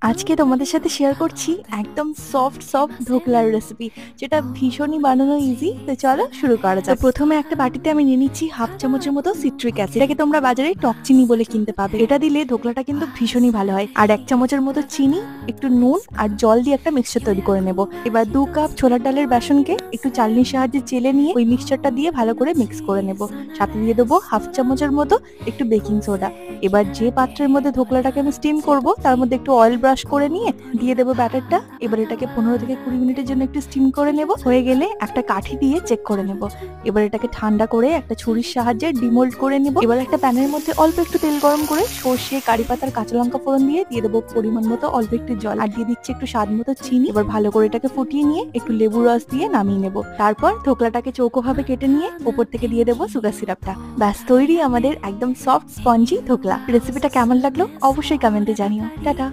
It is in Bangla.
আজকে তোমাদের সাথে শেয়ার করছি একদম সফট সফট ধোকলার রেসিপি, যেটা ভীষণই বানানো ইজি। তো চলো শুরু করা যাক। প্রথমে একটা বাটিতে আমি নিয়ে নিচ্ছি হাফ চামচের মতো সিট্রিক অ্যাসিড। এটাকে তোমরা বাজারে টক চিনি বলে কিনতে পাবে। এটা দিলে ধোকলাটা কিন্তু ভীষণই ভালো হয়। আর 1 চামচের মতো চিনি, একটু নুন আর জল দিয়ে একটা মিক্সচার তৈরি করে নেব। এবার 2 কাপ ছোলার ডালের বেসনকে একটু চালনির সাহায্যে চেলে নিয়ে ওই মিক্সচারটা দিয়ে ভালো করে মিক্স করে নেব। সাথে দিয়ে দেবো হাফ চামচের মতো একটু বেকিং সোডা। এবার যে পাত্রের মধ্যে ধোকলাটাকে আমি স্টিম করব তার মধ্যে একটু অয়েল ব্রাশ করে নিয়ে দিয়ে দেবো ব্যাটারটা। এবার এটাকে 15 থেকে 20 মিনিটের জন্য একটু স্টিম করে নেব। হয়ে গেলে একটা কাঠি দিয়ে চেক করে নেব। এবার এটাকে ঠান্ডা করে একটা ছুরির সাহায্যে ডিমোল্ড করে নেব। এবার একটা প্যানের মধ্যে অল্প একটু তেল গরম করে সর্ষে, কারি পাতার কাঁচা লঙ্কা ফোড়ন দিয়ে দেবো পরিমাণ মতো অল্প একটু জল, আর দিয়ে দিচ্ছি একটু স্বাদ মতো চিনি। এবার ভালো করে এটাকে ফুটিয়ে নিয়ে একটু লেবু রস দিয়ে নামিয়ে নেব। তারপর ধোকলাটাকে চৌকো ভাবে কেটে নিয়ে উপর থেকে দিয়ে দেবো সুগার সিরাপটা। ব্যাস তৈরি আমাদের একদম সফট স্পঞ্জি ধোকলা। রেসিপিটা কেমন লাগলো অবশ্যই কমেন্টে জানিও। টাটা।